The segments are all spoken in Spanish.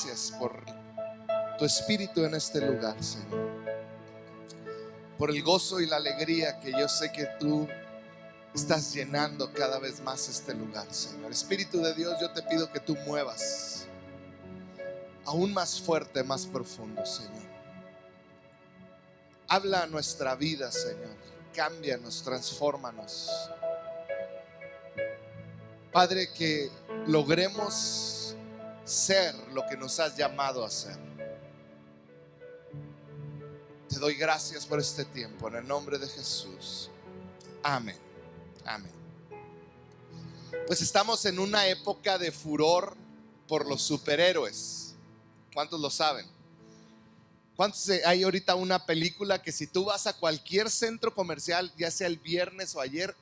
gracias por tu espíritu en este lugar, Señor. Por el gozo y la alegría que yo sé que tú estás llenando cada vez más este lugar, Señor. Espíritu de Dios, yo te pido que tú muevas aún más fuerte, más profundo, Señor. Habla a nuestra vida, Señor. Cámbianos, transfórmanos. Padre, que logremos ser lo que nos has llamado a ser. Te doy gracias por este tiempo en el nombre de Jesús. Amén. Amén. Pues estamos en una época de furor por los superhéroes. ¿Cuántos lo saben? ¿Cuántos hay ahorita una película que si tú vas a cualquier centro comercial, ya sea el viernes o ayer,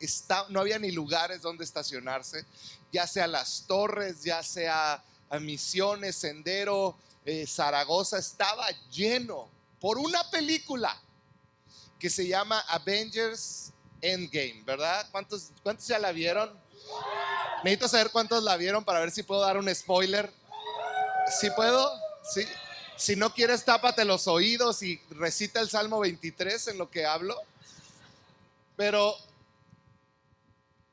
no había ni lugares donde estacionarse, ya sea Las Torres, ya sea a Misiones, Sendero, Zaragoza, estaba lleno por una película que se llama Avengers Endgame, ¿verdad? ¿Cuántos ya la vieron? Necesito saber cuántos la vieron para ver si puedo dar un spoiler. ¿Sí puedo? ¿Sí? Si no quieres, tápate los oídos y recita el Salmo 23 en lo que hablo. Pero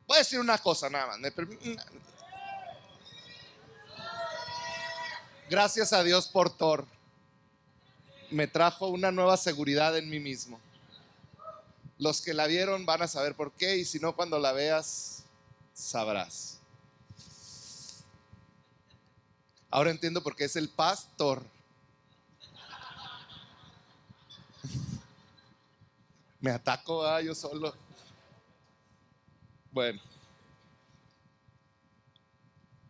voy a decir una cosa nada más. Gracias a Dios por Thor. Me trajo una nueva seguridad en mí mismo. Los que la vieron van a saber por qué, y si no, cuando la veas, sabrás. Ahora entiendo por qué es el pastor. Me ataco yo solo. Bueno.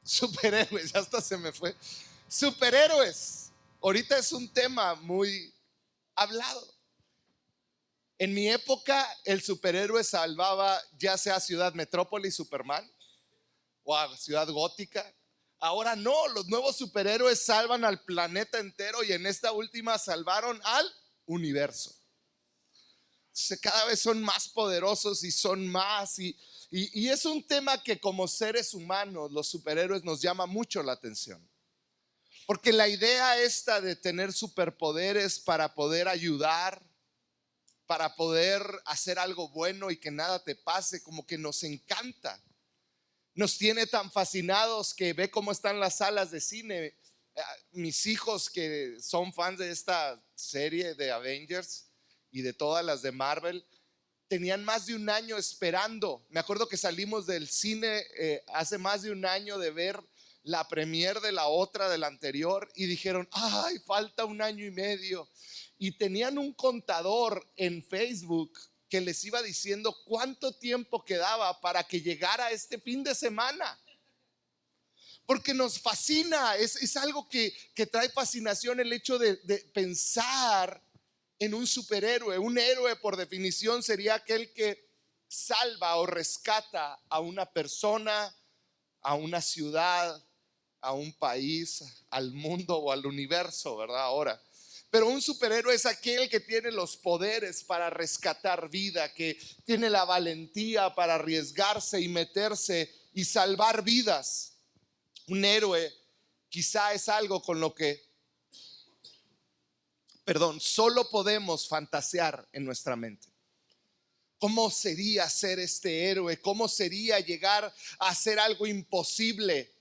Superhéroes, ya hasta se me fue. Superhéroes. Ahorita es un tema muy hablado. En mi época, el superhéroe salvaba ya sea Ciudad Metrópolis, Superman, o a Ciudad Gótica. Ahora no, los nuevos superhéroes salvan al planeta entero, y en esta última salvaron al universo. Cada vez son más poderosos y son más, y es un tema que como seres humanos, los superhéroes, nos llama mucho la atención. Porque la idea esta de tener superpoderes para poder ayudar, para poder hacer algo bueno y que nada te pase, como que nos encanta. Nos tiene tan fascinados que ve cómo están las salas de cine. Mis hijos, que son fans de esta serie de Avengers y de todas las de Marvel, tenían más de un año esperando. Me acuerdo que salimos del cine hace más de un año de ver la premier de la otra, de la anterior, y dijeron, ay, falta un año y medio. Y tenían un contador en Facebook que les iba diciendo cuánto tiempo quedaba para que llegara este fin de semana. Porque nos fascina, es algo que trae fascinación, el hecho de pensar en un superhéroe. Un héroe, por definición, sería aquel que salva o rescata a una persona, a una ciudad, a un país, al mundo o al universo, ¿verdad? Ahora, pero un superhéroe es aquel que tiene los poderes para rescatar vida, que tiene la valentía para arriesgarse y meterse y salvar vidas. Un héroe quizá es algo con lo que solo podemos fantasear en nuestra mente. ¿Cómo sería ser este héroe? ¿Cómo sería llegar a hacer algo imposible?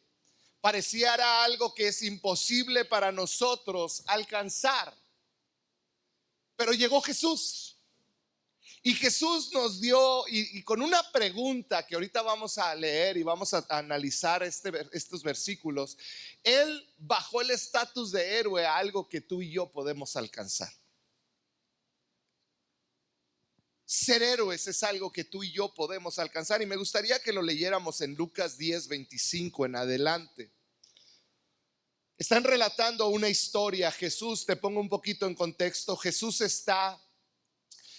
Pareciera algo que es imposible para nosotros alcanzar. Pero llegó Jesús. Y Jesús nos dio, y con una pregunta que ahorita vamos a leer y vamos a analizar estos versículos, Él bajó el estatus de héroe a algo que tú y yo podemos alcanzar. Ser héroes es algo que tú y yo podemos alcanzar, y me gustaría que lo leyéramos en Lucas 10:25 en adelante. Están relatando una historia. Jesús, te pongo un poquito en contexto. Jesús está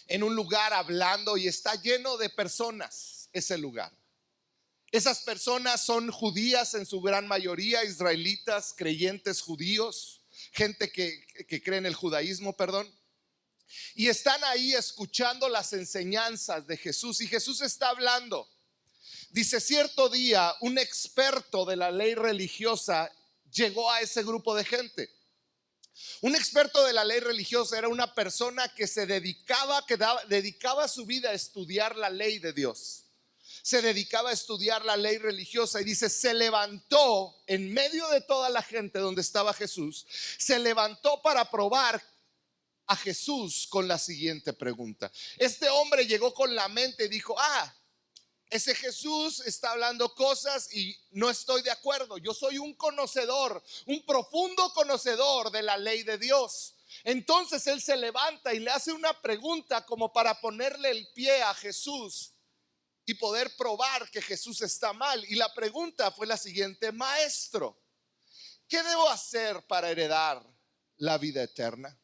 en un lugar hablando y está lleno de personas ese lugar. Esas personas son judías en su gran mayoría, israelitas, creyentes judíos, gente que cree en el judaísmo, y están ahí escuchando las enseñanzas de Jesús. Y Jesús está hablando. Dice, cierto día un experto de la ley religiosa llegó a ese grupo de gente. Un experto de la ley religiosa era una persona que dedicaba su vida a estudiar la ley de Dios. Se dedicaba a estudiar la ley religiosa y dice, se levantó en medio de toda la gente donde estaba Jesús, se levantó para probar a Jesús con la siguiente pregunta. Este hombre llegó con la mente y dijo, ese Jesús está hablando cosas y no estoy de acuerdo. Yo soy un conocedor, un profundo conocedor de la ley de Dios. Entonces él se levanta y le hace una pregunta como para ponerle el pie a Jesús y poder probar que Jesús está mal. Y la pregunta fue la siguiente: Maestro, ¿qué debo hacer para heredar la vida eterna?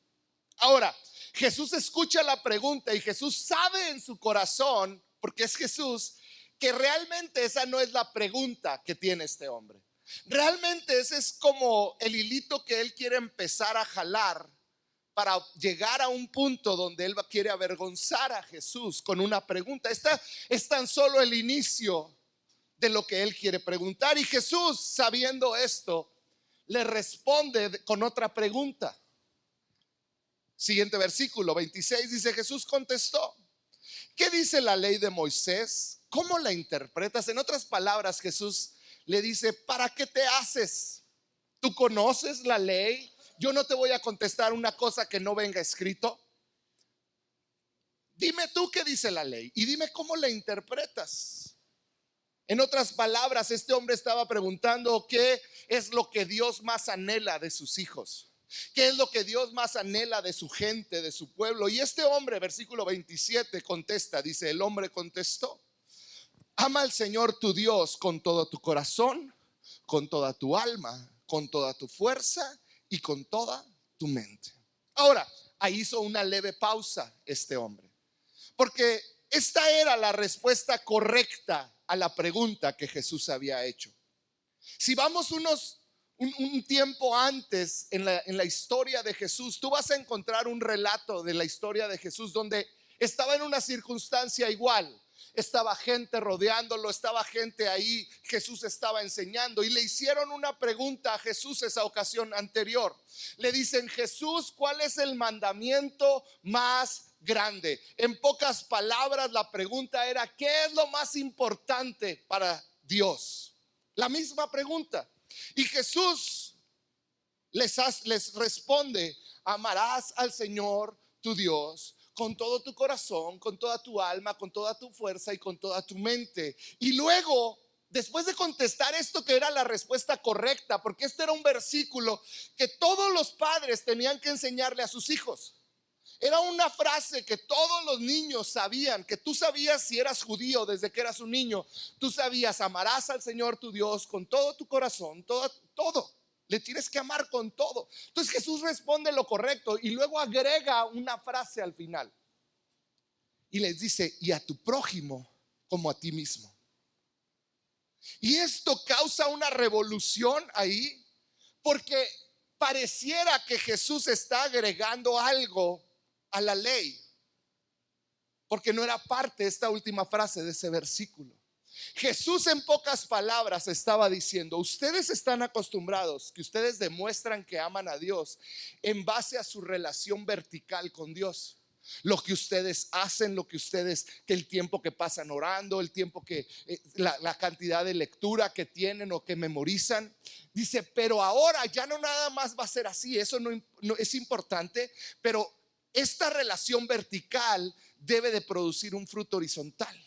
Ahora, Jesús escucha la pregunta y Jesús sabe en su corazón, porque es Jesús, que realmente esa no es la pregunta que tiene este hombre. Realmente ese es como el hilito que él quiere empezar a jalar para llegar a un punto donde él quiere avergonzar a Jesús con una pregunta. Esta es tan solo el inicio de lo que él quiere preguntar. Y Jesús, sabiendo esto, le responde con otra pregunta. Siguiente versículo 26 dice: Jesús contestó, ¿qué dice la ley de Moisés? ¿Cómo la interpretas? En otras palabras, Jesús le dice: ¿para qué te haces? ¿Tú conoces la ley? Yo no te voy a contestar una cosa que no venga escrito. Dime tú qué dice la ley y dime cómo la interpretas. En otras palabras, este hombre estaba preguntando qué es lo que Dios más anhela de sus hijos. ¿Qué es lo que Dios más anhela de su gente, de su pueblo? Y este hombre, versículo 27, contesta, dice: el hombre contestó: ama al Señor tu Dios con todo tu corazón, con toda tu alma, con toda tu fuerza y con toda tu mente. Ahora, ahí hizo una leve pausa este hombre, porque esta era la respuesta correcta a la pregunta que Jesús había hecho. Si vamos un tiempo antes en la historia de Jesús, tú vas a encontrar un relato de la historia de Jesús donde estaba en una circunstancia igual. Estaba gente rodeándolo, estaba gente ahí, Jesús estaba enseñando y le hicieron una pregunta a Jesús esa ocasión anterior. Le dicen: Jesús, ¿cuál es el mandamiento más grande? En pocas palabras, la pregunta era: ¿qué es lo más importante para Dios? La misma pregunta. Y Jesús les responde: amarás al Señor tu Dios con todo tu corazón, con toda tu alma, con toda tu fuerza y con toda tu mente. Y luego, después de contestar esto, que era la respuesta correcta, porque este era un versículo que todos los padres tenían que enseñarle a sus hijos. Era una frase que todos los niños sabían, que tú sabías si eras judío desde que eras un niño. Tú sabías: amarás al Señor tu Dios con todo tu corazón, todo. Le tienes que amar con todo. Entonces Jesús responde lo correcto y luego agrega una frase al final. Y les dice: y a tu prójimo como a ti mismo. Y esto causa una revolución ahí, porque pareciera que Jesús está agregando algo a la ley, porque no era parte de esta última frase de ese versículo. Jesús, en pocas palabras, estaba diciendo: ustedes están acostumbrados que ustedes demuestran que aman a Dios en base a su relación vertical con Dios. Lo que ustedes hacen, que el tiempo que pasan orando, el tiempo que la cantidad de lectura que tienen o que memorizan. Dice: pero ahora ya no nada más va a ser así. Eso no es importante, pero esta relación vertical debe de producir un fruto horizontal.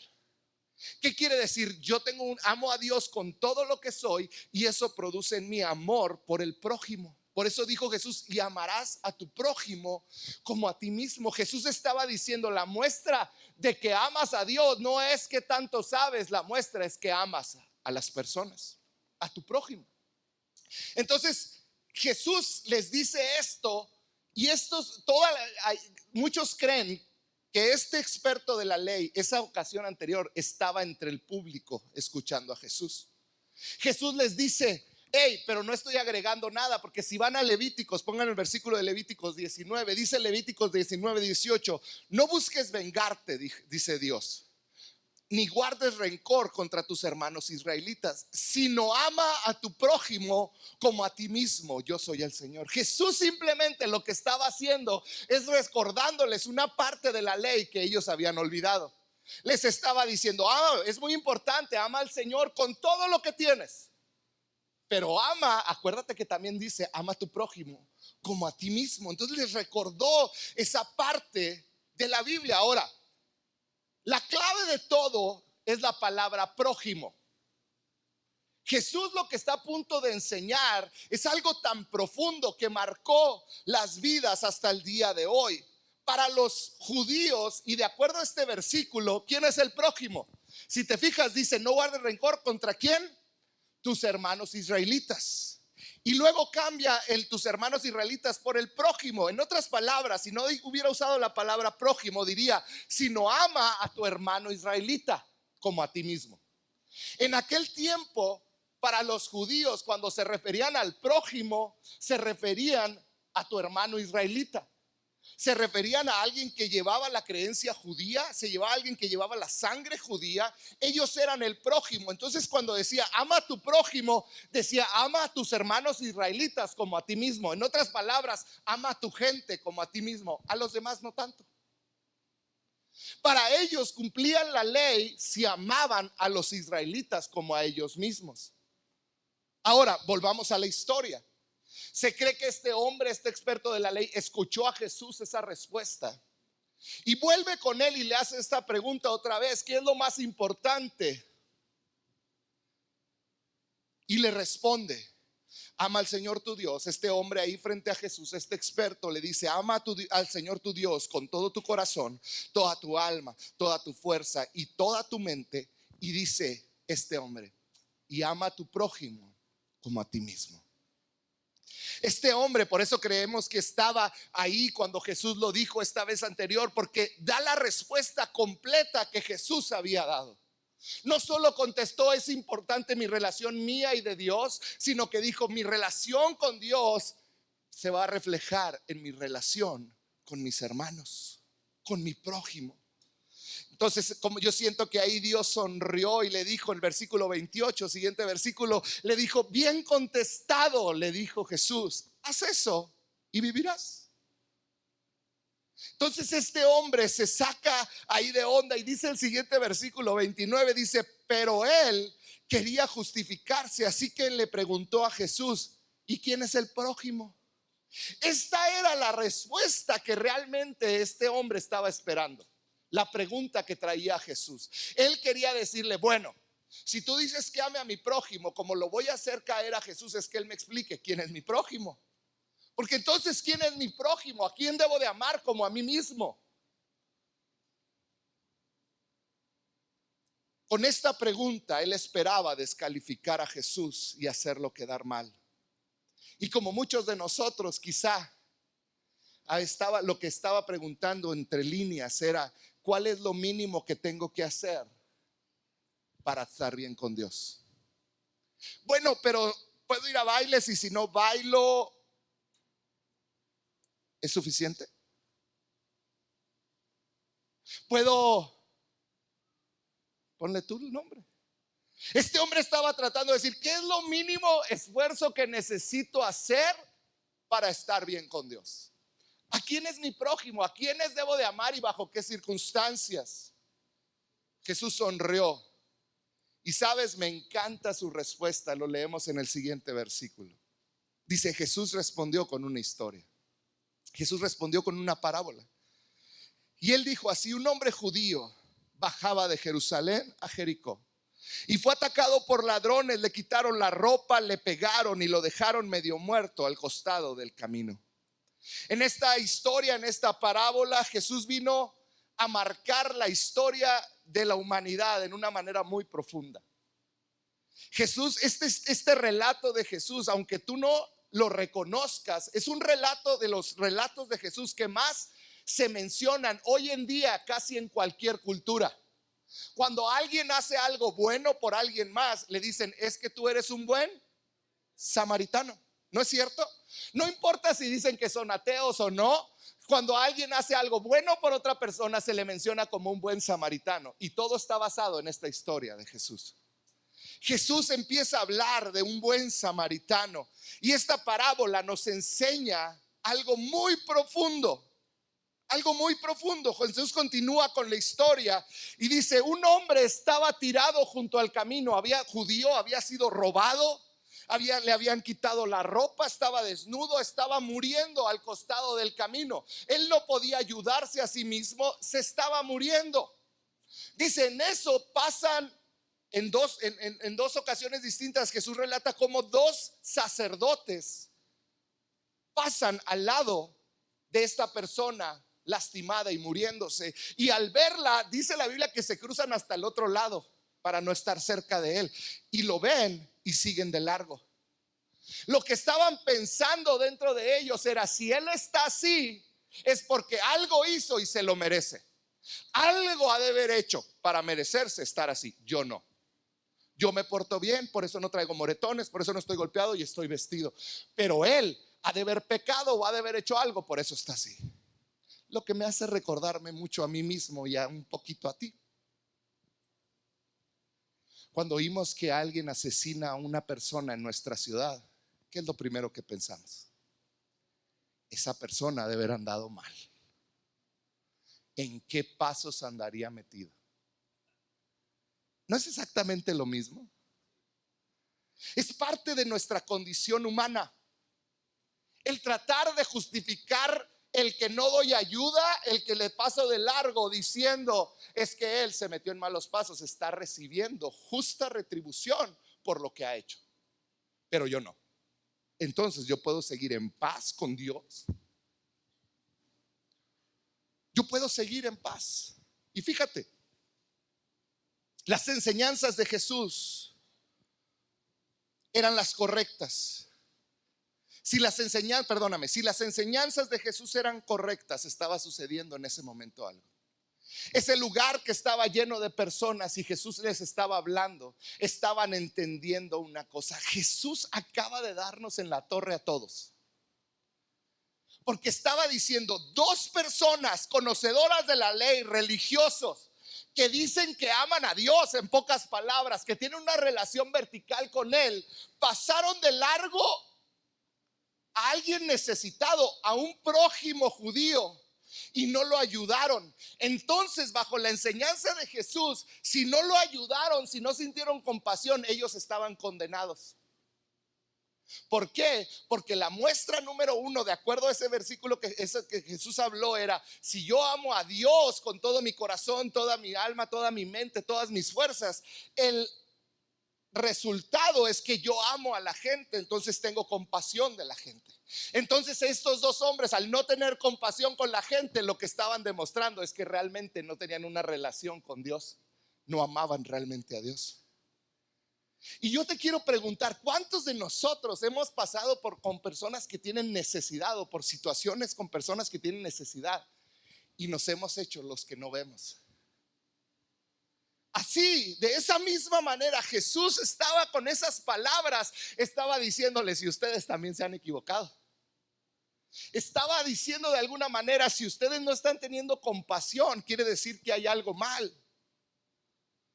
¿Qué quiere decir? Yo amo a Dios con todo lo que soy, y eso produce en mí amor por el prójimo. Por eso dijo Jesús: y amarás a tu prójimo como a ti mismo. Jesús estaba diciendo: la muestra de que amas a Dios no es que tanto sabes, la muestra es que amas a las personas, a tu prójimo. Entonces Jesús les dice esto, y muchos creen que este experto de la ley, esa ocasión anterior, estaba entre el público escuchando a Jesús. Jesús les dice: hey, pero no estoy agregando nada, porque si van a Levíticos, pongan el versículo de Levíticos 19, dice Levíticos 19:18: no busques vengarte, dice Dios. ni guardes rencor contra tus hermanos israelitas, sino ama a tu prójimo como a ti mismo. Yo soy el Señor. Jesús simplemente lo que estaba haciendo es recordándoles una parte de la ley que ellos habían olvidado. Les estaba diciendo, es muy importante, ama al Señor con todo lo que tienes, pero acuérdate que también dice, ama a tu prójimo como a ti mismo. Entonces les recordó esa parte de la Biblia. Ahora, la clave de todo es la palabra prójimo. Jesús lo que está a punto de enseñar es algo tan profundo que marcó las vidas hasta el día de hoy. Para los judíos, y de acuerdo a este versículo, ¿quién es el prójimo? Si te fijas, dice, no guardes rencor contra ¿quién? Tus hermanos israelitas. Y luego cambia tus hermanos israelitas por el prójimo. En otras palabras, si no hubiera usado la palabra prójimo, diría, sino ama a tu hermano israelita como a ti mismo. En aquel tiempo, para los judíos, cuando se referían al prójimo, se referían a tu hermano israelita. Se referían a alguien que llevaba la creencia judía, se llevaba a alguien que llevaba la sangre judía. Ellos eran el prójimo. Entonces cuando decía ama a tu prójimo, decía ama a tus hermanos israelitas como a ti mismo. En otras palabras, ama a tu gente como a ti mismo. A los demás no tanto. Para ellos cumplían la ley si amaban a los israelitas como a ellos mismos. Ahora volvamos a la historia. Se cree que este hombre, este experto de la ley, escuchó a Jesús esa respuesta y vuelve con él y le hace esta pregunta otra vez: ¿qué es lo más importante? Y le responde: ama al Señor tu Dios. Este hombre ahí frente a Jesús, este experto, le dice: ama al Señor tu Dios con todo tu corazón, toda tu alma, toda tu fuerza y toda tu mente. Y dice este hombre: y ama a tu prójimo como a ti mismo. Este hombre, por eso creemos que estaba ahí cuando Jesús lo dijo esta vez anterior, porque da la respuesta completa que Jesús había dado. No solo contestó: es importante mi relación mía y de Dios, sino que dijo: mi relación con Dios se va a reflejar en mi relación con mis hermanos, con mi prójimo. Entonces, como yo siento que ahí Dios sonrió y le dijo, el versículo 28, siguiente versículo, le dijo: bien contestado, le dijo Jesús, haz eso y vivirás. Entonces este hombre se saca ahí de onda y dice el siguiente versículo 29, dice: pero él quería justificarse, así que le preguntó a Jesús: ¿y quién es el prójimo? Esta era la respuesta que realmente este hombre estaba esperando. La pregunta que traía Jesús. Él quería decirle: bueno, si tú dices que ame a mi prójimo, como lo voy a hacer caer a Jesús es que él me explique quién es mi prójimo. Porque entonces, ¿quién es mi prójimo? ¿A quién debo de amar como a mí mismo? Con esta pregunta él esperaba descalificar a Jesús y hacerlo quedar mal. Y como muchos de nosotros, quizá lo que estaba preguntando entre líneas era: ¿cuál es lo mínimo que tengo que hacer para estar bien con Dios? Bueno, pero puedo ir a bailes y si no bailo, ¿es suficiente? Puedo, ponle tú el nombre. Este hombre estaba tratando de decir: ¿qué es lo mínimo esfuerzo que necesito hacer para estar bien con Dios? ¿A quién es mi prójimo? ¿A quiénes debo de amar y bajo qué circunstancias? Jesús sonrió. Y sabes, me encanta su respuesta. Lo leemos en el siguiente versículo. Dice: Jesús respondió con una historia. Jesús respondió con una parábola. Y él dijo así: un hombre judío bajaba de Jerusalén a Jericó y fue atacado por ladrones. Le quitaron la ropa, le pegaron y lo dejaron medio muerto al costado del camino. En esta historia, en esta parábola, Jesús vino a marcar la historia de la humanidad en una manera muy profunda. Jesús, este relato de Jesús, aunque tú no lo reconozcas, es un relato de los relatos de Jesús que más se mencionan hoy en día casi en cualquier cultura. Cuando alguien hace algo bueno por alguien más, le dicen: es que tú eres un buen samaritano. ¿No es cierto? No importa si dicen que son ateos o no, Cuando alguien hace algo bueno por otra persona, se le menciona como un buen samaritano. Y todo está basado en esta historia de Jesús. Jesús empieza a hablar de un buen samaritano. Y esta parábola nos enseña algo muy profundo. Algo muy profundo. Jesús continúa con la historia y dice: un hombre estaba tirado junto al camino. Había sido robado. Le habían quitado la ropa, estaba desnudo, estaba muriendo al costado del camino. Él no podía ayudarse a sí mismo, se estaba muriendo. Dice, en eso pasan en dos ocasiones distintas. Jesús relata cómo dos sacerdotes pasan al lado de esta persona lastimada y muriéndose. Y al verla, dice la Biblia que se cruzan hasta el otro lado para no estar cerca de él. Y lo ven y siguen de largo. Lo que estaban pensando dentro de ellos era: si él está así, es porque algo hizo y se lo merece. Algo ha de haber hecho para merecerse estar así. Yo no. Yo me porto bien, por eso no traigo moretones, por eso no estoy golpeado y estoy vestido. Pero él ha de haber pecado o ha de haber hecho algo, por eso está así. Lo que me hace recordarme mucho a mí mismo y a un poquito a ti. Cuando oímos que alguien asesina a una persona en nuestra ciudad, ¿qué es lo primero que pensamos? Esa persona debe haber andado mal. ¿En qué pasos andaría metido? ¿No es exactamente lo mismo? Es parte de nuestra condición humana el tratar de justificar el que no doy ayuda, el que le paso de largo, diciendo: es que él se metió en malos pasos, está recibiendo justa retribución por lo que ha hecho, pero yo no. Entonces yo puedo seguir en paz con Dios. Yo puedo seguir en paz. Y fíjate, las enseñanzas de Jesús eran las correctas. Si las enseñanzas de Jesús eran correctas, estaba sucediendo en ese momento algo. Ese lugar que estaba lleno de personas y Jesús les estaba hablando, estaban entendiendo una cosa: Jesús acaba de darnos en la torre a todos. Porque estaba diciendo: dos personas conocedoras de la ley, religiosos, que dicen que aman a Dios, en pocas palabras, que tienen una relación vertical con Él, pasaron de largo a alguien necesitado, a un prójimo judío, y no lo ayudaron. Entonces, bajo la enseñanza de Jesús, si no lo ayudaron, si no sintieron compasión, ellos estaban condenados. ¿Por qué? Porque la muestra número uno, de acuerdo a ese versículo que Jesús habló, era: si yo amo a Dios con todo mi corazón, toda mi alma, toda mi mente, todas mis fuerzas, el resultado es que yo amo a la gente, entonces tengo compasión de la gente. Entonces estos dos hombres, al no tener compasión con la gente, lo que estaban demostrando es que realmente no tenían una relación con Dios, no amaban realmente a Dios. Y yo te quiero preguntar: ¿cuántos de nosotros hemos pasado con personas que tienen necesidad, o por situaciones con personas que tienen necesidad, y nos hemos hecho los que no vemos? Así, de esa misma manera, Jesús estaba con esas palabras, estaba diciéndoles: si ustedes también se han equivocado. Estaba diciendo de alguna manera: si ustedes no están teniendo compasión, quiere decir que hay algo mal.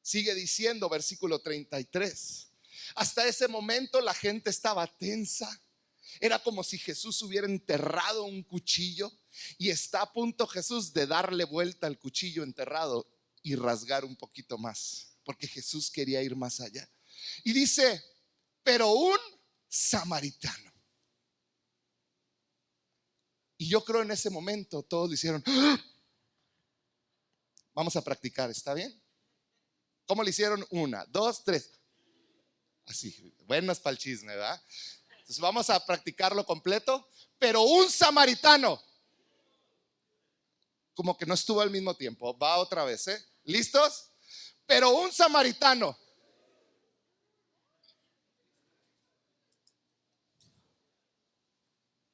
Sigue diciendo, versículo 33. Hasta ese momento la gente estaba tensa. Era como si Jesús hubiera enterrado un cuchillo y está a punto Jesús de darle vuelta al cuchillo enterrado y rasgar un poquito más, porque Jesús quería ir más allá. Y dice: pero un samaritano. Y yo creo en ese momento todos le hicieron: ¡ah! Vamos a practicar, ¿está bien? ¿Cómo le hicieron? 1, 2, 3. Así, buenas para el chisme, ¿verdad? Entonces vamos a practicarlo completo. Pero un samaritano. Como que no estuvo al mismo tiempo. Va otra vez, ¿eh? ¿Listos? Pero un samaritano.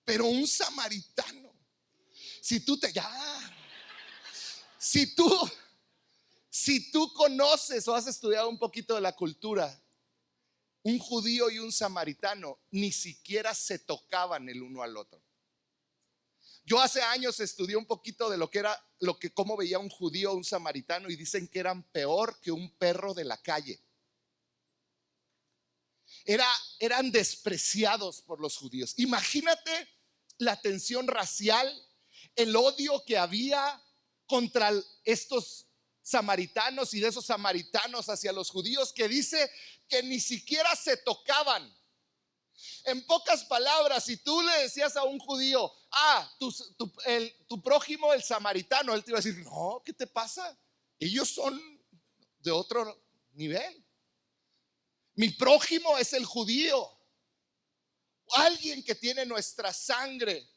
Pero un samaritano. Si tú conoces o has estudiado un poquito de la cultura, un judío y un samaritano ni siquiera se tocaban el uno al otro. Yo hace años estudié un poquito de lo que era, cómo veía un judío a un samaritano, y dicen que eran peor que un perro de la calle. Eran despreciados por los judíos. Imagínate la tensión racial, el odio que había contra estos samaritanos y de esos samaritanos hacia los judíos, que dice que ni siquiera se tocaban. En pocas palabras, si tú le decías a un judío, tu prójimo el samaritano, él te iba a decir, no, ¿qué te pasa? Ellos son de otro nivel. Mi prójimo es el judío, alguien que tiene nuestra sangre.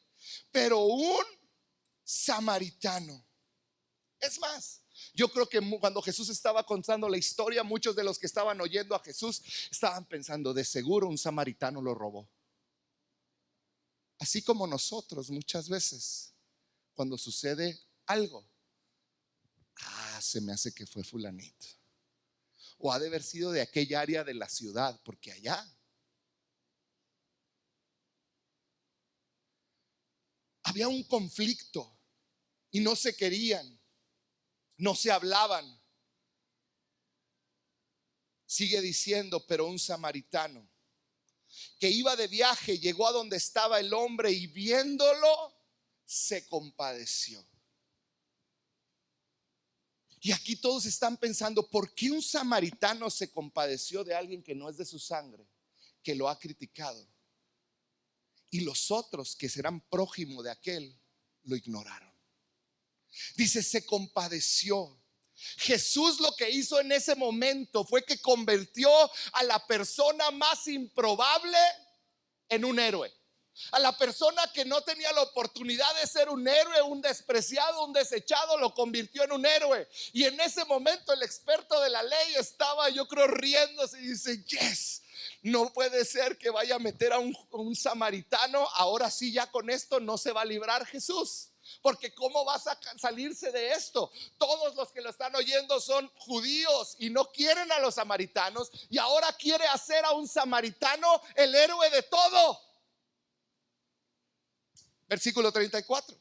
Pero un samaritano, es más, yo creo que cuando Jesús estaba contando la historia, muchos de los que estaban oyendo a Jesús estaban pensando, de seguro un samaritano lo robó. Así como nosotros muchas veces, cuando sucede algo, se me hace que fue fulanito, o ha de haber sido de aquella área de la ciudad, porque allá había un conflicto y no se querían, no se hablaban. Sigue diciendo, pero un samaritano que iba de viaje llegó a donde estaba el hombre y viéndolo se compadeció. Y aquí todos están pensando, ¿por qué un samaritano se compadeció de alguien que no es de su sangre, que lo ha criticado? Y los otros que serán prójimo de aquel lo ignoraron. Dice, se compadeció. Jesús lo que hizo en ese momento fue que convirtió a la persona más improbable en un héroe. A la persona que no tenía la oportunidad de ser un héroe, un despreciado, un desechado, lo convirtió en un héroe. Y en ese momento el experto de la ley estaba, yo creo, riéndose y dice, yes, no puede ser que vaya a meter a un samaritano. Ahora sí, ya con esto no se va a librar Jesús, porque ¿cómo vas a salirse de esto? Todos los que lo están oyendo son judíos y no quieren a los samaritanos, y ahora quiere hacer a un samaritano el héroe de todo. Versículo 34.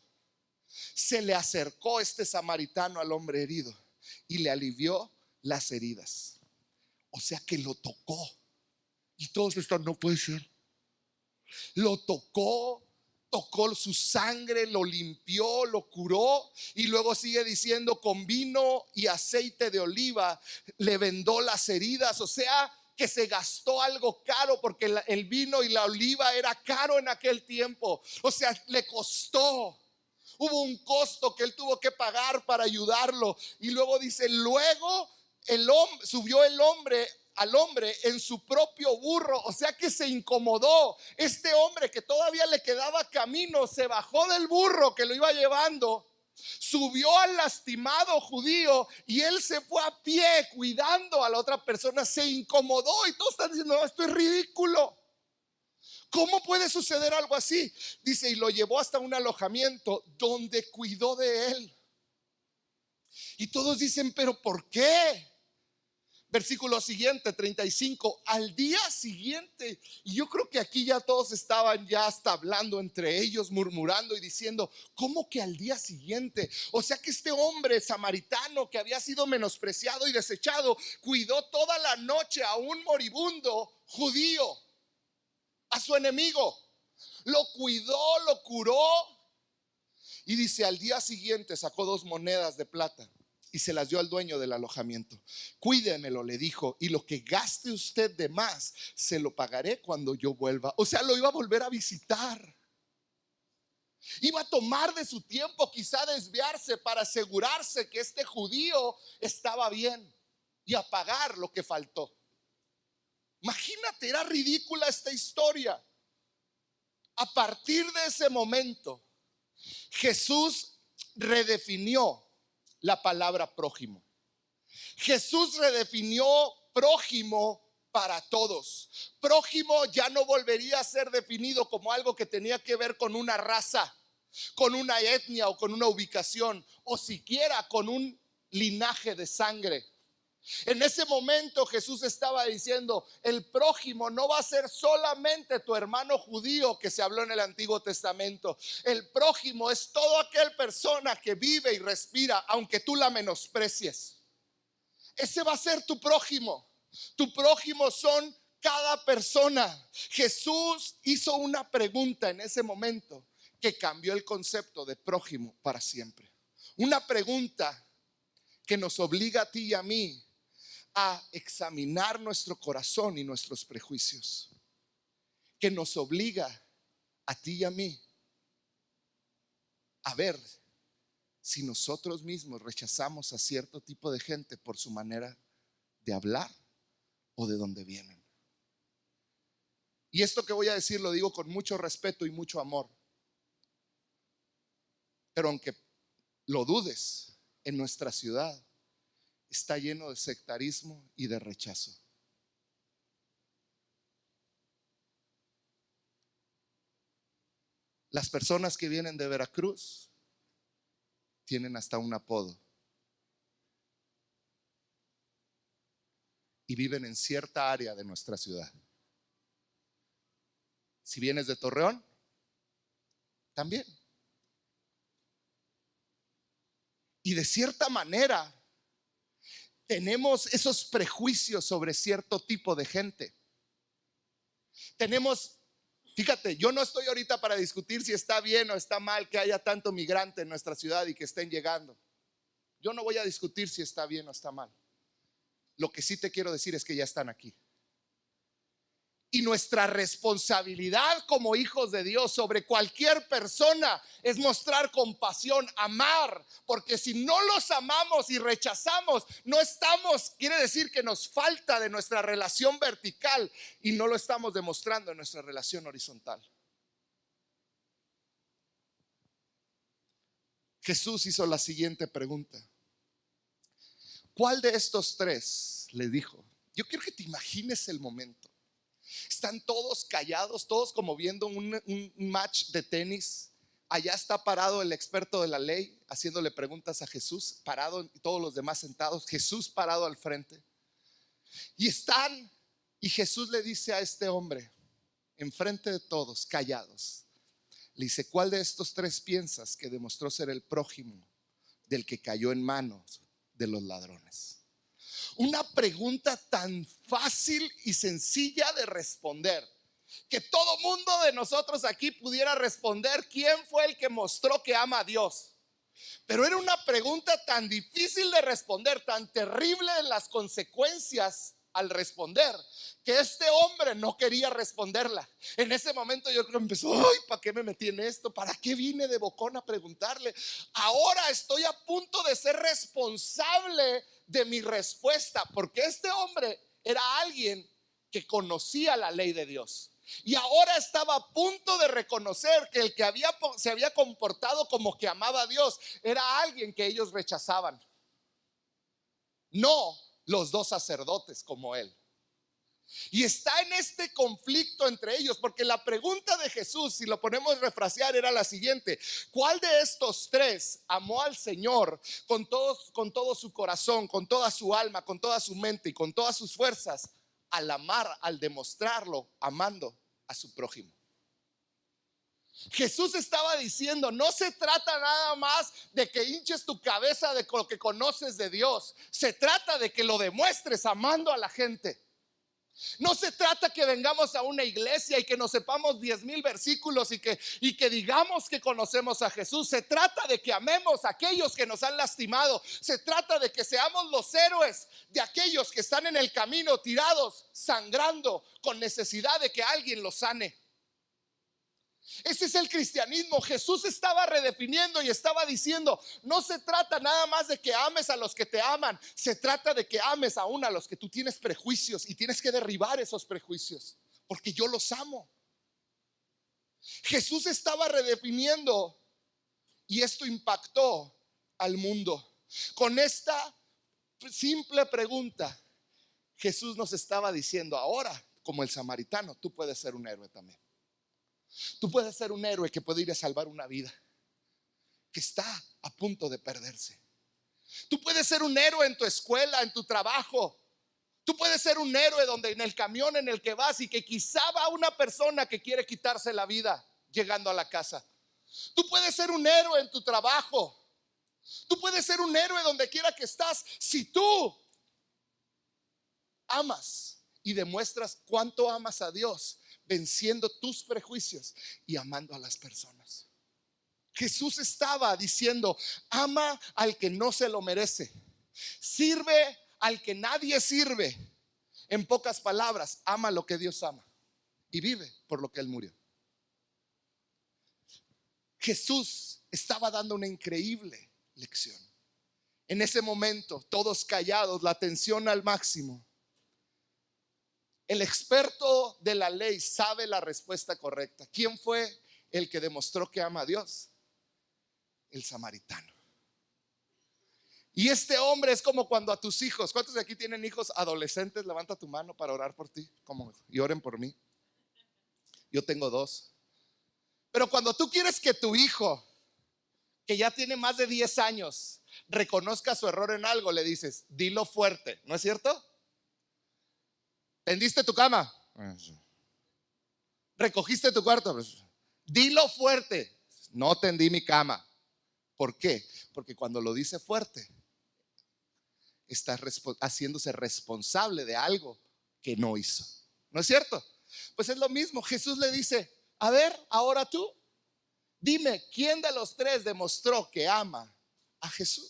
Se le acercó este samaritano al hombre herido y le alivió las heridas. O sea que lo tocó. Y todos están, no puede ser. Lo tocó su sangre, lo limpió, lo curó. Y luego sigue diciendo, con vino y aceite de oliva le vendó las heridas. O sea que se gastó algo caro, porque el vino y la oliva era caro en aquel tiempo. O sea, le costó. Hubo un costo que él tuvo que pagar para ayudarlo. Y luego dice, luego subió al hombre en su propio burro. O sea que se incomodó. Este hombre que todavía le quedaba camino, se bajó del burro que lo iba llevando, subió al lastimado judío y él se fue a pie cuidando a la otra persona. Se incomodó y todos están diciendo, no, esto es ridículo. ¿Cómo puede suceder algo así? Dice, y lo llevó hasta un alojamiento donde cuidó de él. Y todos dicen, pero ¿por qué? Versículo siguiente, 35. Al día siguiente, y yo creo que aquí ya todos estaban ya hasta hablando entre ellos, murmurando y diciendo, ¿cómo que al día siguiente? O sea que este hombre samaritano que había sido menospreciado y desechado, cuidó toda la noche a un moribundo judío, a su enemigo. Lo cuidó, lo curó. Y dice, al día siguiente sacó 2 monedas de plata y se las dio al dueño del alojamiento. Cuídemelo, le dijo, y lo que gaste usted de más se lo pagaré cuando yo vuelva. O sea, lo iba a volver a visitar. Iba a tomar de su tiempo, quizá desviarse para asegurarse que este judío estaba bien y a pagar lo que faltó. Imagínate, era ridícula esta historia. A partir de ese momento, Jesús redefinió la palabra prójimo. Jesús redefinió prójimo para todos. Prójimo ya no volvería a ser definido como algo que tenía que ver con una raza, con una etnia o con una ubicación, o siquiera con un linaje de sangre. En ese momento Jesús estaba diciendo, el prójimo no va a ser solamente tu hermano judío que se habló en el Antiguo Testamento. El prójimo es toda aquella persona que vive y respira, aunque tú la menosprecies. Ese va a ser tu prójimo. Tu prójimo son cada persona. Jesús hizo una pregunta en ese momento que cambió el concepto de prójimo para siempre. Una pregunta que nos obliga a ti y a mí a examinar nuestro corazón y nuestros prejuicios, que nos obliga a ti y a mí a ver si nosotros mismos rechazamos a cierto tipo de gente por su manera de hablar o de dónde vienen. Y esto que voy a decir lo digo con mucho respeto y mucho amor, pero aunque lo dudes, en nuestra ciudad está lleno de sectarismo y de rechazo. Las personas que vienen de Veracruz tienen hasta un apodo y viven en cierta área de nuestra ciudad. Si vienes de Torreón, también. Y de cierta manera tenemos esos prejuicios sobre cierto tipo de gente. Fíjate, yo no estoy ahorita para discutir si está bien o está mal que haya tanto migrante en nuestra ciudad y que estén llegando. Yo no voy a discutir si está bien o está mal. Lo que sí te quiero decir es que ya están aquí. Y nuestra responsabilidad como hijos de Dios sobre cualquier persona es mostrar compasión, amar, porque si no los amamos y rechazamos, no estamos, quiere decir que nos falta de nuestra relación vertical y no lo estamos demostrando en nuestra relación horizontal. Jesús hizo la siguiente pregunta: ¿cuál de estos tres? Le dijo. Yo quiero que te imagines el momento. Están todos callados, todos como viendo un match de tenis. Allá está parado el experto de la ley haciéndole preguntas a Jesús, parado, y todos los demás sentados, Jesús parado al frente. Y Jesús le dice a este hombre, enfrente de todos, callados, le dice: ¿cuál de estos tres piensas que demostró ser el prójimo del que cayó en manos de los ladrones? Una pregunta tan fácil y sencilla de responder, que todo mundo de nosotros aquí pudiera responder quién fue el que mostró que ama a Dios. Pero era una pregunta tan difícil de responder, tan terrible en las consecuencias al responder, que este hombre no quería responderla. En ese momento yo creo que empezó: ay, ¿para qué me metí en esto? ¿Para qué vine de bocón a preguntarle? Ahora estoy a punto de ser responsable de mi respuesta, porque este hombre era alguien que conocía la ley de Dios. Y ahora estaba a punto de reconocer que el que se había comportado como que amaba a Dios era alguien que ellos rechazaban, no los dos sacerdotes como él. Y está en este conflicto entre ellos, porque la pregunta de Jesús, si lo ponemos a refrasear, era la siguiente: ¿cuál de estos tres amó al Señor con todo su corazón, con toda su alma, con toda su mente y con todas sus fuerzas, al amar, al demostrarlo, amando a su prójimo? Jesús estaba diciendo: no se trata nada más de que hinches tu cabeza de lo que conoces de Dios, se trata de que lo demuestres amando a la gente. No se trata que vengamos a una iglesia y que nos sepamos 10,000 versículos y que digamos que conocemos a Jesús. Se trata de que amemos a aquellos que nos han lastimado. Se trata de que seamos los héroes de aquellos que están en el camino tirados, sangrando, con necesidad de que alguien los sane. Ese es el cristianismo. Jesús estaba redefiniendo y estaba diciendo: no se trata nada más de que ames a los que te aman, se trata de que ames aún a los que tú tienes prejuicios, y tienes que derribar esos prejuicios, porque yo los amo. Jesús estaba redefiniendo, y esto impactó al mundo. Con esta simple pregunta, Jesús nos estaba diciendo: ahora, como el samaritano, tú puedes ser un héroe también. Tú puedes ser un héroe que puede ir a salvar una vida que está a punto de perderse. Tú puedes ser un héroe en tu escuela, en tu trabajo. Tú puedes ser un héroe donde en el camión en el que vas y que quizá va una persona que quiere quitarse la vida llegando a la casa. Tú puedes ser un héroe en tu trabajo. Tú puedes ser un héroe donde quiera que estás. Si tú amas y demuestras cuánto amas a Dios, venciendo tus prejuicios y amando a las personas. Jesús estaba diciendo: ama al que no se lo merece, sirve al que nadie sirve. En pocas palabras, ama lo que Dios ama y vive por lo que Él murió. Jesús estaba dando una increíble lección. En ese momento, todos callados, la atención al máximo. El experto de la ley sabe la respuesta correcta. ¿Quién fue el que demostró que ama a Dios? El samaritano. Y este hombre es como cuando a tus hijos, ¿cuántos de aquí tienen hijos adolescentes? Levanta tu mano para orar por ti, y oren por mí. Yo tengo 2. Pero cuando tú quieres que tu hijo, que ya tiene más de 10 años, reconozca su error en algo, le dices: dilo fuerte, ¿no es cierto? ¿Tendiste tu cama? ¿Recogiste tu cuarto? Dilo fuerte. No tendí mi cama. ¿Por qué? Porque cuando lo dice fuerte, está haciéndose responsable de algo que no hizo. ¿No es cierto? Pues es lo mismo. Jesús le dice: a ver, ahora tú, dime, ¿quién de los 3 demostró que ama a Jesús,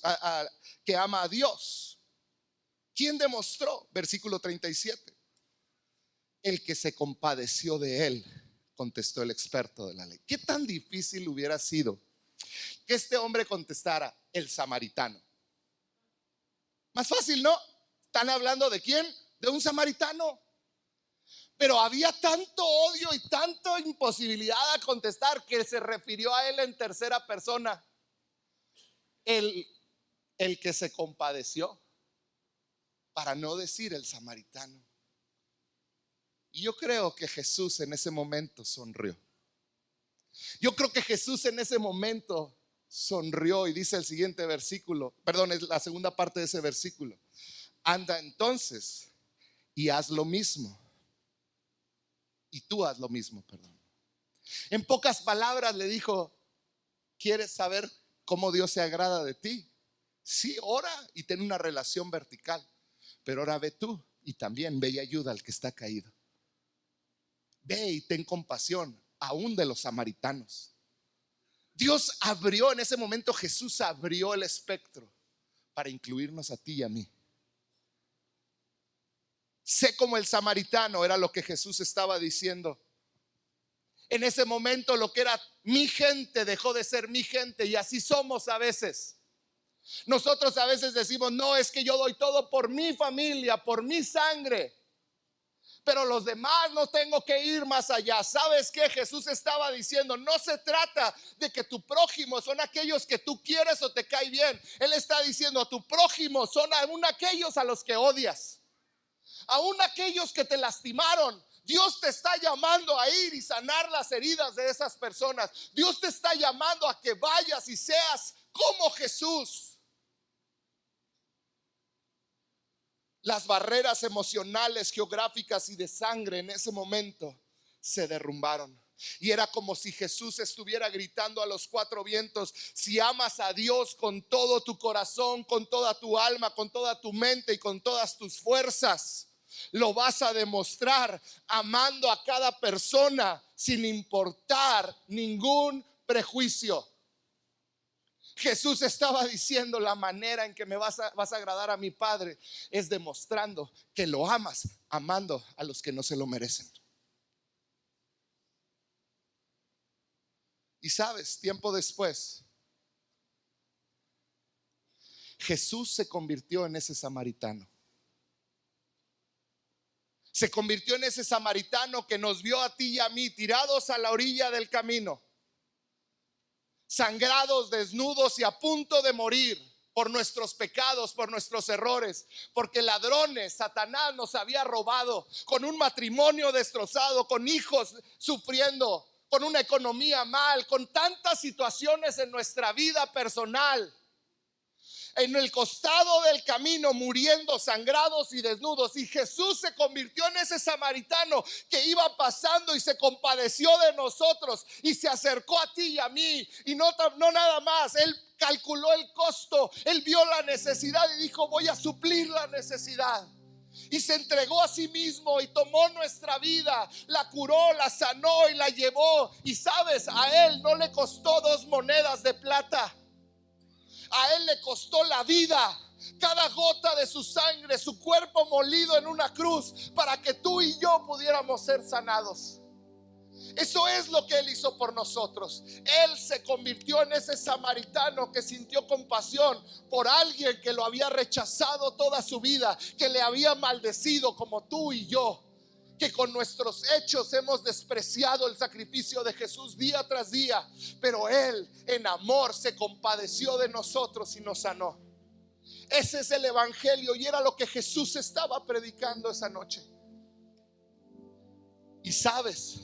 que ama a Dios? ¿Quién demostró? Versículo 37. El que se compadeció de él, contestó el experto de la ley. ¿Qué tan difícil hubiera sido que este hombre contestara: el samaritano? Más fácil, ¿no? ¿Están hablando de quién? De un samaritano. Pero había tanto odio y tanta imposibilidad a contestar que se refirió a él en tercera persona. El que se compadeció, para no decir el samaritano. Y yo creo que Jesús en ese momento sonrió. Yo creo que Jesús en ese momento sonrió y dice el siguiente versículo, perdón, es la segunda parte de ese versículo: anda entonces y haz lo mismo. Y tú haz lo mismo, perdón. En pocas palabras le dijo: ¿quieres saber cómo Dios se agrada de ti? Sí, ora y ten una relación vertical. Pero ahora ve tú y también ve y ayuda al que está caído. Ve y ten compasión aún de los samaritanos. Dios abrió en ese momento, Jesús abrió el espectro para incluirnos a ti y a mí. Sé como el samaritano era lo que Jesús estaba diciendo. En ese momento lo que era mi gente dejó de ser mi gente, y así somos a veces. Nosotros a veces decimos: no, es que yo doy todo por mi familia, por mi sangre, pero los demás no tengo que ir más allá. ¿Sabes qué? Jesús estaba diciendo: no se trata de que tu prójimo son aquellos que tú quieres o te cae bien. Él está diciendo: a tu prójimo son aún aquellos a los que odias, aún aquellos que te lastimaron. Dios te está llamando a ir y sanar las heridas de esas personas. Dios te está llamando a que vayas y seas como Jesús. Las barreras emocionales, geográficas y de sangre en ese momento se derrumbaron. Y era como si Jesús estuviera gritando a los 4 vientos: si amas a Dios con todo tu corazón, con toda tu alma, con toda tu mente y con todas tus fuerzas, lo vas a demostrar amando a cada persona sin importar ningún prejuicio. Jesús estaba diciendo: la manera en que me vas a agradar a mi Padre es demostrando que lo amas, amando a los que no se lo merecen. Y sabes, tiempo después, Jesús se convirtió en ese samaritano. Se convirtió en ese samaritano que nos vio a ti y a mí tirados a la orilla del camino, sangrados, desnudos y a punto de morir por nuestros pecados, por nuestros errores, porque ladrones, Satanás nos había robado, con un matrimonio destrozado, con hijos sufriendo, con una economía mal, con tantas situaciones en nuestra vida personal. en el costado del camino, muriendo, sangrados y desnudos. Y Jesús se convirtió en ese samaritano que iba pasando y se compadeció de nosotros y se acercó a ti y a mí. Y no nada más, Él calculó el costo, Él vio la necesidad y dijo: voy a suplir la necesidad. Y se entregó a sí mismo y tomó nuestra vida, la curó, la sanó y la llevó. Y sabes, a Él no le costó 2 monedas de plata. A Él le costó la vida, cada gota de su sangre, su cuerpo molido en una cruz, para que tú y yo pudiéramos ser sanados. Eso es lo que Él hizo por nosotros. Él se convirtió en ese samaritano que sintió compasión por alguien que lo había rechazado toda su vida, que le había maldecido, como tú y yo, que con nuestros hechos hemos despreciado el sacrificio de Jesús día tras día. Pero Él en amor se compadeció de nosotros y nos sanó. Ese es el evangelio, y era lo que Jesús estaba predicando esa noche. Y sabes,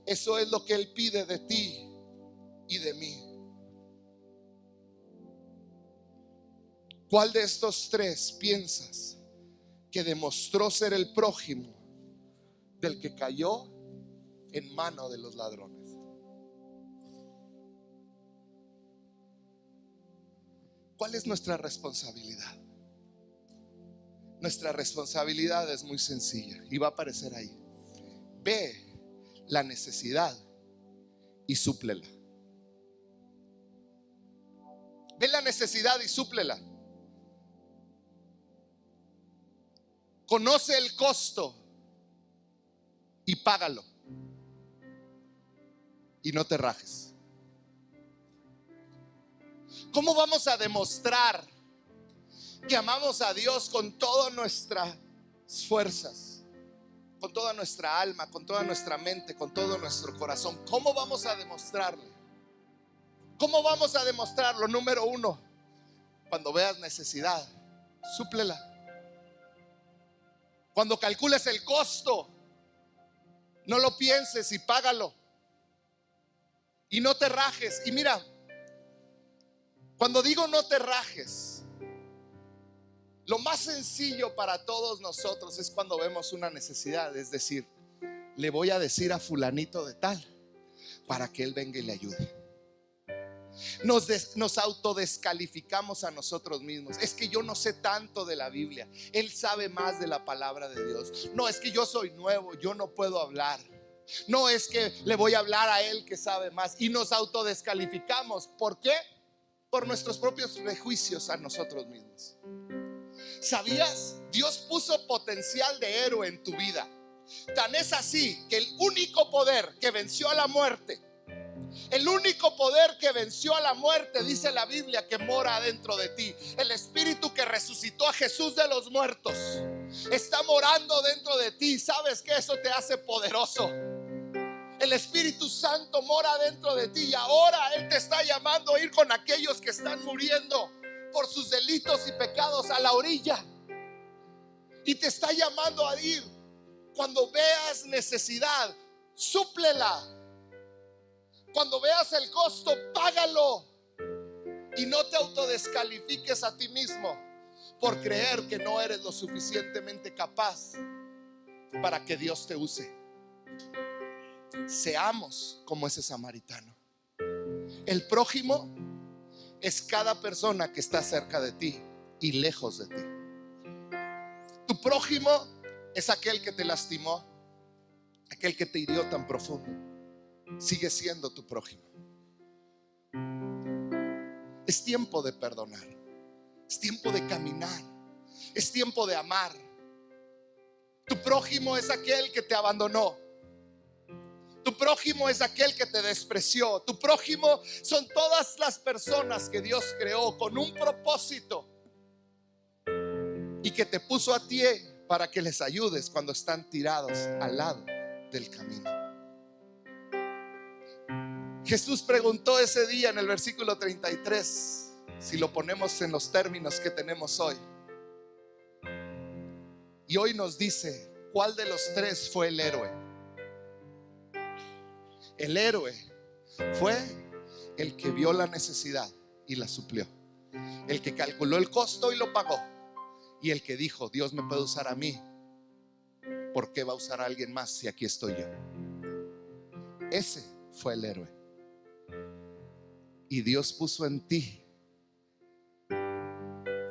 eso es lo que Él pide de ti y de mí. ¿Cuál de estos 3 piensas que demostró ser el prójimo del que cayó en mano de los ladrones? ¿Cuál es nuestra responsabilidad? Nuestra responsabilidad es muy sencilla y va a aparecer ahí. Ve la necesidad y súplela. Ve la necesidad y súplela. Conoce el costo y págalo. Y no te rajes. ¿Cómo vamos a demostrar que amamos a Dios con todas nuestras fuerzas, con toda nuestra alma, con toda nuestra mente, con todo nuestro corazón? ¿Cómo vamos a demostrarlo? ¿Cómo vamos a demostrarlo? Número 1, cuando veas necesidad, súplela. Cuando calcules el costo, no lo pienses y págalo. Y no te rajes. Y mira, cuando digo no te rajes, lo más sencillo para todos nosotros es cuando vemos una necesidad. Es decir, le voy a decir a fulanito de tal para que él venga y le ayude. Nos autodescalificamos a nosotros mismos. Es que yo no sé tanto de la Biblia, él sabe más de la palabra de Dios. No, es que yo soy nuevo, yo no puedo hablar. No, es que le voy a hablar a él que sabe más. Y nos autodescalificamos. ¿Por qué? Por nuestros propios prejuicios a nosotros mismos. ¿Sabías? Dios puso potencial de héroe en tu vida. Tan es así que el único poder que venció a la muerte, el único poder que venció a la muerte, dice la Biblia, que mora dentro de ti. El espíritu que resucitó a Jesús de los muertos está morando dentro de ti. ¿Sabes que eso te hace poderoso? El Espíritu Santo mora dentro de ti y ahora Él te está llamando a ir con aquellos que están muriendo por sus delitos y pecados a la orilla. Y te está llamando a ir. Cuando veas necesidad, súplela. Cuando veas el costo, págalo. Y no te autodescalifiques a ti mismo por creer que no eres lo suficientemente capaz para que Dios te use. Seamos como ese samaritano. El prójimo es cada persona que está cerca de ti y lejos de ti. Tu prójimo es aquel que te lastimó, aquel que te hirió tan profundo. Sigue siendo tu prójimo. Es tiempo de perdonar. Es tiempo de caminar. Es tiempo de amar. Tu prójimo es aquel que te abandonó. Tu prójimo es aquel que te despreció. Tu prójimo son todas las personas que Dios creó con un propósito y que te puso a ti para que les ayudes cuando están tirados al lado del camino. Jesús preguntó ese día en el versículo 33, si lo ponemos en los términos que tenemos hoy. Y hoy nos dice, ¿cuál de los 3 fue el héroe? El héroe fue el que vio la necesidad y la suplió. el que calculó el costo y lo pagó, y el que dijo: Dios me puede usar a mí, ¿por qué va a usar a alguien más si aquí estoy yo? Ese fue el héroe. Y Dios puso en ti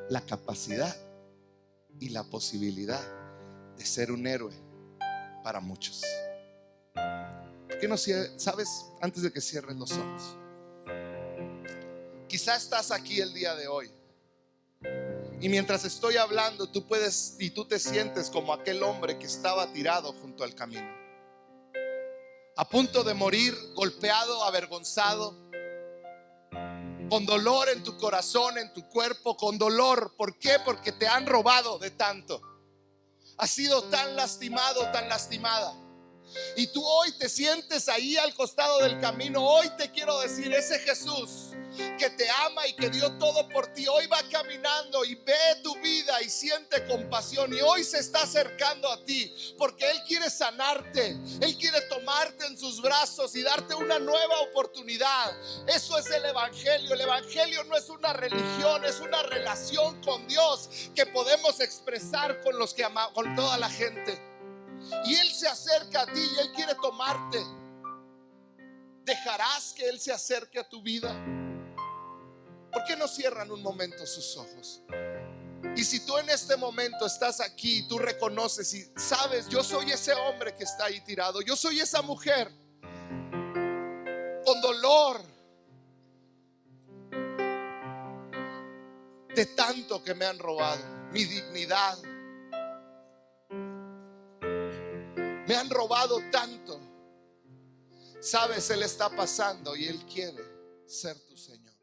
la capacidad y la posibilidad de ser un héroe para muchos. ¿Por qué no sabes? Antes de que cierres los ojos, quizá estás aquí el día de hoy, y mientras estoy hablando tú te sientes como aquel hombre que estaba tirado junto al camino, a punto de morir, golpeado, avergonzado, con dolor en tu corazón, en tu cuerpo, con dolor. ¿Por qué? Porque te han robado de tanto. Has sido tan lastimado, tan lastimada, y tú hoy te sientes ahí al costado del camino. Hoy te quiero decir, ese Jesús que te ama y que dio todo por ti, hoy va caminando y ve tu vida y siente compasión, y hoy se está acercando a ti porque Él quiere sanarte. Él quiere tomarte en sus brazos y darte una nueva oportunidad. Eso es el Evangelio. El Evangelio no es una religión, es una relación con Dios que podemos expresar con los que amamos, con toda la gente. Y Él se acerca a ti y Él quiere tomarte. ¿Dejarás que Él se acerque a tu vida? ¿Por qué no cierran un momento sus ojos? Y si tú en este momento estás aquí, tú reconoces y sabes: yo soy ese hombre que está ahí tirado, yo soy esa mujer con dolor de tanto que me han robado mi dignidad, me han robado tanto. Sabes, Él está pasando y Él quiere ser tu Señor.